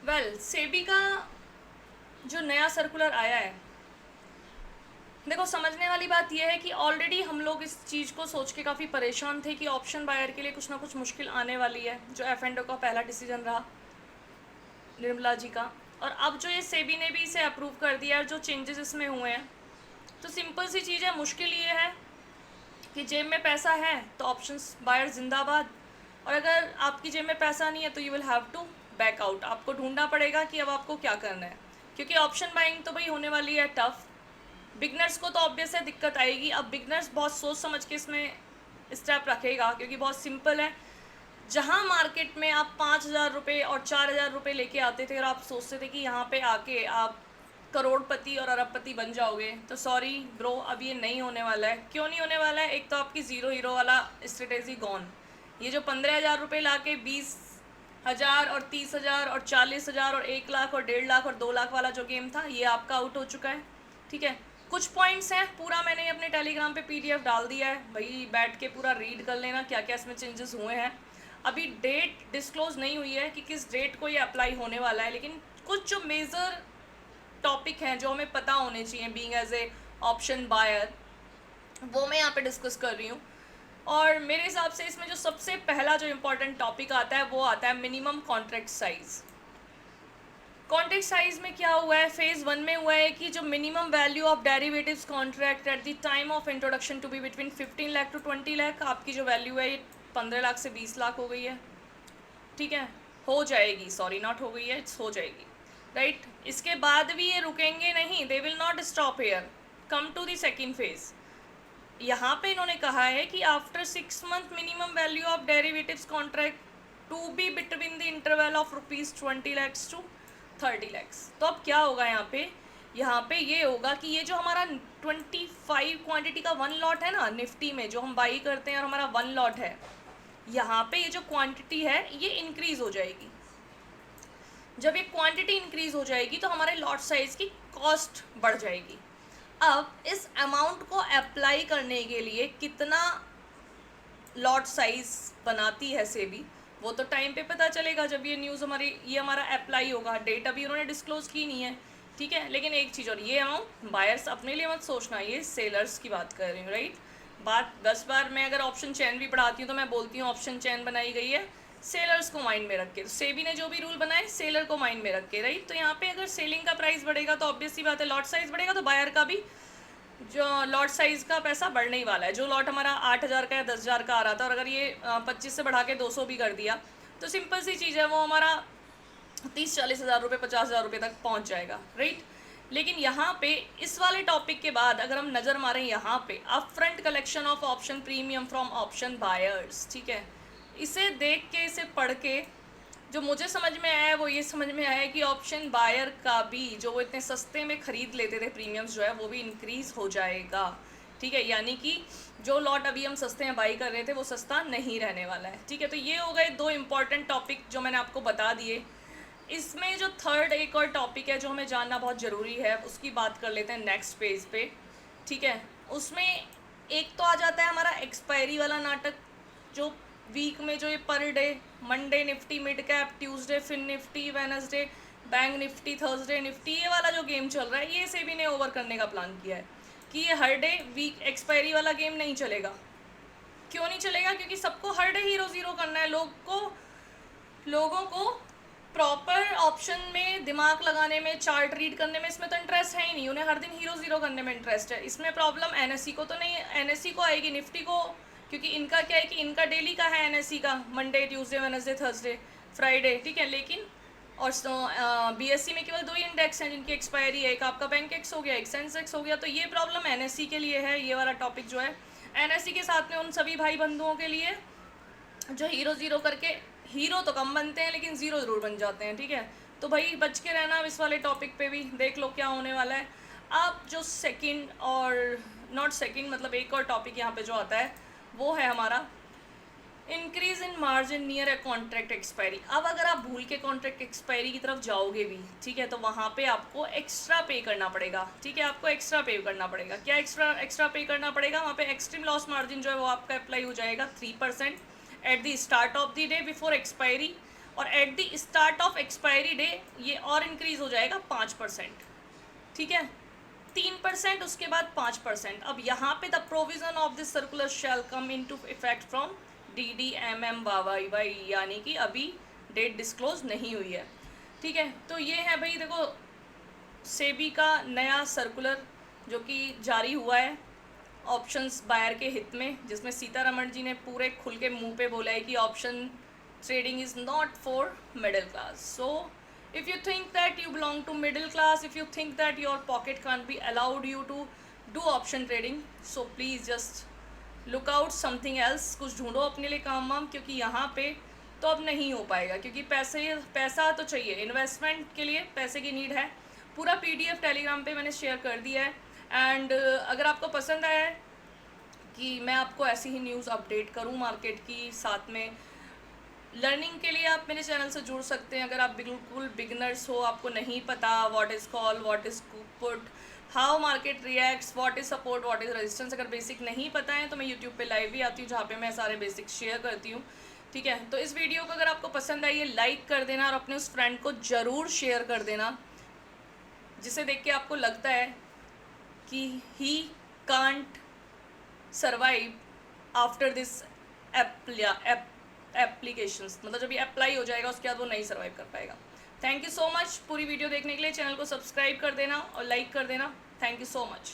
सेबी का जो नया सर्कुलर आया है, देखो समझने वाली बात यह है कि ऑलरेडी हम लोग इस चीज़ को सोच के काफ़ी परेशान थे कि ऑप्शन बायर के लिए कुछ ना कुछ मुश्किल आने वाली है, जो एफ का पहला डिसीजन रहा निर्मला जी का। और अब जो ये सेबी ने भी इसे अप्रूव कर दिया है, जो चेंजेस इसमें हुए हैं, तो सिंपल सी चीज़ है। मुश्किल ये है कि जेब में पैसा है तो ऑप्शंस बायर जिंदाबाद, और अगर आपकी जेब में पैसा नहीं है तो you will have to back out. आपको ढूंढना पड़ेगा कि अब आपको क्या करना है, क्योंकि ऑप्शन बाइंग तो भाई होने वाली है टफ। बिगनर्स को तो ऑब्वियस है दिक्कत आएगी। अब बिगनर्स बहुत सोच समझ के इसमें स्टेप रखेगा, क्योंकि बहुत सिंपल है। जहाँ मार्केट में आप 5,000 रुपये और 4,000 रुपये लेके आते थे और आप सोचते थे कि यहाँ पे आके आप करोड़पति और अरबपति बन जाओगे, तो सॉरी ब्रो, अब ये नहीं होने वाला है। क्यों नहीं होने वाला है? एक तो आपकी ज़ीरो हीरो वाला स्ट्रेटेजी गॉन। ये जो 15,000 रुपये ला के 20,000 और 30,000 और 40,000 और 1 लाख और 1.5 लाख और 2 लाख वाला जो गेम था, ये आपका आउट हो चुका है। ठीक है, कुछ पॉइंट्स हैं, पूरा मैंने अपने टेलीग्राम पे पीडीएफ डाल दिया है, भाई बैठ के पूरा रीड कर लेना क्या क्या इसमें चेंजेस हुए हैं। अभी डेट डिस्क्लोज नहीं हुई है कि किस डेट को ये अप्लाई होने वाला है, लेकिन कुछ जो मेजर टॉपिक हैं जो हमें पता होने चाहिए being as a option buyer, वो मैं यहाँ पे डिस्कस कर रही हूँ। और मेरे हिसाब से इसमें जो सबसे पहला जो इम्पोर्टेंट टॉपिक आता है वो आता है minimum contract size. Contract size में क्या हुआ है, फेज 1 में हुआ है कि जो minimum value of derivatives contract at the time of introduction to be between 15 lakh to 20 lakh, आपकी जो वैल्यू है ये 15 लाख से 20 लाख हो गई है। ठीक है, हो जाएगी, सॉरी नॉट हो गई है, इट्स हो जाएगी, राइट। इसके बाद भी ये रुकेंगे नहीं, they will not stop here, come to the second phase. यहाँ पे इन्होंने कहा है कि after 6 month minimum value of derivatives contract to be between the interval of ₹20 lakhs to 30 lakhs। तो अब क्या होगा यहाँ पे ये होगा कि ये जो हमारा 25 क्वांटिटी का 1 लॉट है ना निफ्टी में, जो हम बाई करते हैं और हमारा 1 लॉट है, यहाँ पे ये जो क्वांटिटी है ये इंक्रीज हो जाएगी। जब ये क्वांटिटी इंक्रीज हो जाएगी तो हमारे लॉट साइज की कॉस्ट बढ़ जाएगी। अब इस अमाउंट को अप्लाई करने के लिए कितना लॉट साइज बनाती है सेबी, वो तो टाइम पे पता चलेगा जब ये न्यूज़ ये हमारा अप्लाई होगा। डेट अभी उन्होंने डिस्क्लोज की नहीं है, ठीक है। लेकिन एक चीज़ और, ये अमाउंट बायर्स अपने लिए मत सोचना, ये सेलर्स की बात कर रही हूँ, राइट। बात 10 बार मैं अगर ऑप्शन चैन भी पढ़ाती हूँ तो मैं बोलती हूँ ऑप्शन चैन बनाई गई है सेलर्स को माइंड में रख के। तो सेबी ने जो भी रूल बनाए सेलर को माइंड में रख के, राइट। तो यहाँ पे अगर सेलिंग का प्राइस बढ़ेगा तो ऑब्वियसली बात है लॉट साइज बढ़ेगा, तो बायर का भी जो लॉट साइज का पैसा बढ़ने ही वाला है। जो लॉट हमारा 8,000 का या 10,000 का आ रहा था, और अगर ये 25 से बढ़ा के 200 भी कर दिया तो सिंपल सी चीज़ है, वो हमारा 30-40 हज़ार रुपये 50,000 रुपये तक पहुंच जाएगा, राइट। लेकिन यहाँ पे इस वाले टॉपिक के बाद अगर हम नज़र मारें यहाँ पे up front collection of option premium from option buyers, ठीक है, इसे देख के इसे पढ़ के जो मुझे समझ में आया है वो ये समझ में आया है कि ऑप्शन बायर का भी जो वो इतने सस्ते में ख़रीद लेते थे प्रीमियम्स जो है वो भी इंक्रीज़ हो जाएगा, ठीक है। यानी कि जो लॉट अभी हम सस्ते में बाई कर रहे थे वो सस्ता नहीं रहने वाला है, ठीक है। तो ये हो गए 2 इम्पॉर्टेंट टॉपिक जो मैंने आपको बता दिए। इसमें जो थर्ड एक और टॉपिक है जो हमें जानना बहुत ज़रूरी है, उसकी बात कर लेते हैं नेक्स्ट पेज पे, ठीक है। उसमें एक तो आ जाता है हमारा एक्सपायरी वाला नाटक, जो वीक में जो ये per day Monday Nifty mid cap, Tuesday fin Nifty, Wednesday bank Nifty, Thursday Nifty, ये वाला जो गेम चल रहा है, ये सेबी ने ओवर करने का प्लान किया है कि ये हर डे वीक एक्सपायरी वाला गेम नहीं चलेगा। क्यों नहीं चलेगा? क्योंकि सबको हर डे हीरो ज़ीरो करना है। लोगों को प्रॉपर ऑप्शन में दिमाग लगाने में, चार्ट रीड करने में, इसमें तो इंटरेस्ट है ही नहीं। उन्हें हर दिन हीरो ज़ीरो करने में इंटरेस्ट है। इसमें प्रॉब्लम एनएससी को तो नहीं, एनएससी को आएगी, निफ्टी को, क्योंकि इनका क्या है कि इनका डेली का है एनएससी का, Monday Tuesday Wednesday Thursday Friday, ठीक है। लेकिन और बीएससी में केवल 2 ही इंडेक्स हैं जिनकी एक्सपायरी है, एक आपका बैंक एक्स हो गया, एक सेंसेक्स हो गया। तो ये प्रॉब्लम एनएससी के लिए है, ये वाला टॉपिक जो है एनएससी के साथ में उन सभी भाई बंधुओं के लिए जो हीरो ज़ीरो करके, हीरो तो कम बनते हैं लेकिन ज़ीरो ज़रूर बन जाते हैं, ठीक है। तो भाई बच के रहना इस वाले टॉपिक पे भी, देख लो क्या होने वाला है। अब जो सेकंड और नॉट सेकंड मतलब एक और टॉपिक यहाँ पे जो आता है वो है हमारा increase in margin near a contract expiry. अब अगर आप भूल के कॉन्ट्रैक्ट एक्सपायरी की तरफ जाओगे भी, ठीक है, तो वहाँ पे आपको एक्स्ट्रा पे करना पड़ेगा, ठीक है। आपको एक्स्ट्रा पे करना पड़ेगा। क्या एक्स्ट्रा पे करना पड़ेगा? वहाँ पे एक्सट्रीम लॉस मार्जिन जो है वो आपका अप्लाई हो जाएगा 3% at the start of the day before expiry, और at the start of expiry day ये और इंक्रीज हो जाएगा 5%, ठीक है, 3%, उसके बाद 5%। अब यहाँ पे the provision of this circular shall come into effect from DDMM Y, यानी कि अभी डेट डिस्क्लोज नहीं हुई है, ठीक है। तो ये है भाई, देखो सेबी का नया सर्कुलर जो कि जारी हुआ है ऑप्शंस बायर के हित में, जिसमें सीतारमण जी ने पूरे खुल के मुंह पे बोला है कि option trading is not for middle class. So if you think that you belong to middle class, if you think that your pocket can't be allowed you to do option trading, so please just look out something else, कुछ ढूंढो अपने लिए काम वाम, क्योंकि यहाँ पे तो अब नहीं हो पाएगा, क्योंकि पैसा तो चाहिए, इन्वेस्टमेंट के लिए पैसे की नीड है। पूरा PDF टेलीग्राम पे मैंने शेयर कर दिया है। एंड अगर आपको पसंद आया है कि मैं आपको ऐसी ही न्यूज़ अपडेट करूँ मार्केट की, साथ में लर्निंग के लिए आप मेरे चैनल से जुड़ सकते हैं। अगर आप बिल्कुल बिगनर्स हो, आपको नहीं पता what is call, what is put, how market reacts, what is support, what is resistance, अगर बेसिक नहीं पता है तो मैं यूट्यूब पे लाइव भी आती हूँ जहाँ पे मैं सारे बेसिक शेयर करती हूँ, ठीक है। तो इस वीडियो को अगर आपको पसंद आई है लाइक कर देना और अपने उस फ्रेंड को ज़रूर शेयर कर देना जिसे देख के आपको लगता है कि he can't survive after this applications, मतलब जब ये अप्लाई हो जाएगा उसके बाद वो नहीं सर्वाइव कर पाएगा। थैंक यू सो मच पूरी वीडियो देखने के लिए। चैनल को सब्सक्राइब कर देना और लाइक कर देना। Thank you so much.